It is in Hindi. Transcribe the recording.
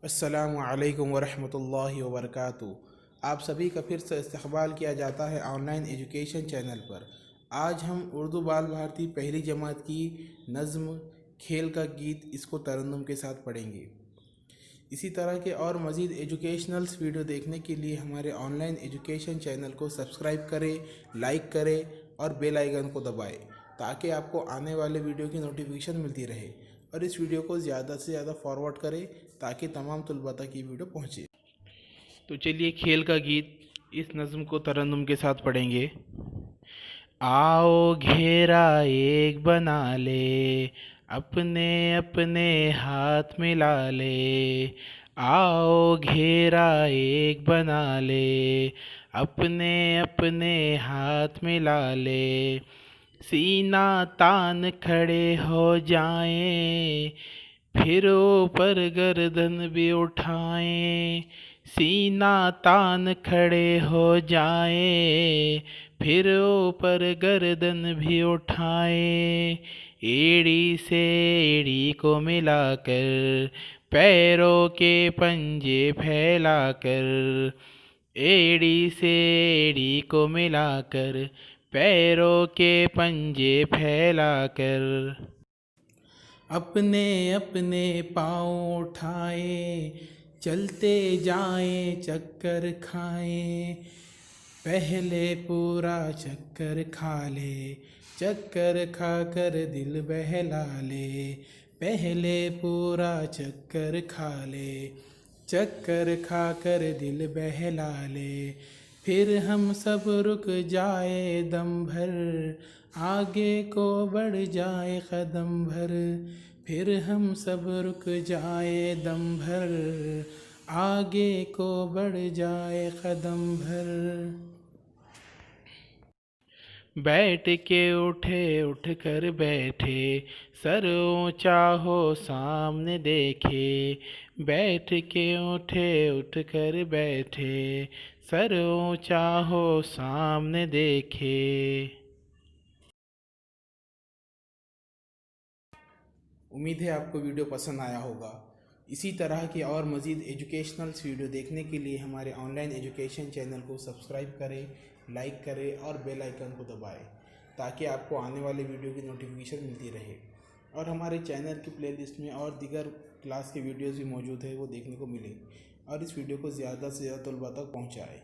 अस्सलामु अलैकुम वरहमतुल्लाहि वबरकातुहू। आप सभी का फिर से इस्तक़बाल किया जाता है ऑनलाइन एजुकेशन चैनल पर। आज हम उर्दू बाल भारती पहली जमात की नज़्म खेल का गीत इसको तरन्नुम के साथ पढ़ेंगे। इसी तरह के और मज़ीद एजुकेशनल्स वीडियो देखने के लिए हमारे ऑनलाइन एजुकेशन चैनल को सब्सक्राइब करें, लाइक करें और बेल आइकन को दबाएं ताकि आपको आने वाले वीडियो की नोटिफिकेशन मिलती रहे। और इस वीडियो को ज़्यादा से ज़्यादा फॉरवर्ड करें ताकि तमाम तलबा तक ये वीडियो पहुँचे। तो चलिए खेल का गीत इस नज़्म को तरन्नुम के साथ पढ़ेंगे। आओ घेरा एक बना ले, अपने अपने हाथ मिला ले। आओ घेरा एक बना ले, अपने अपने हाथ मिला ले। सीना तान खड़े हो जाएं, फिर ऊपर गर्दन भी उठाएं। सीना तान खड़े हो जाएं, फिर ऊपर गर्दन भी उठाएं। एड़ी से एड़ी को मिलाकर, पैरों के पंजे फैलाकर। एड़ी से एड़ी को मिलाकर, पैरों के पंजे फैलाकर। अपने अपने पाँव उठाए, चलते जाएं चक्कर खाएं। पहले पूरा चक्कर खा ले, चक्कर खाकर दिल बहला ले। पहले पूरा चक्कर खा ले, चक्कर खाकर दिल बहला ले। फिर हम सब रुक जाए दम भर, आगे को बढ़ जाए कदम भर। फिर हम सब रुक जाए दम भर, आगे को बढ़ जाए कदम भर। बैठ के उठे उठ कर बैठे, सर ऊंचा हो सामने देखे। बैठ के उठे उठ कर बैठे, सर ऊंचा हो सामने देखे। उम्मीद है आपको वीडियो पसंद आया होगा। इसी तरह की और मज़ीद एजुकेशनल वीडियो देखने के लिए हमारे ऑनलाइन एजुकेशन चैनल को सब्सक्राइब करें, लाइक करें और बेल आइकन को दबाएं ताकि आपको आने वाले वीडियो की नोटिफिकेशन मिलती रहे। और हमारे चैनल की प्लेलिस्ट में और दीगर क्लास के वीडियोज़ भी मौजूद है, वो देखने को मिले। और इस वीडियो को ज़्यादा से ज़्यादा तलबा तक पहुँचाएँ।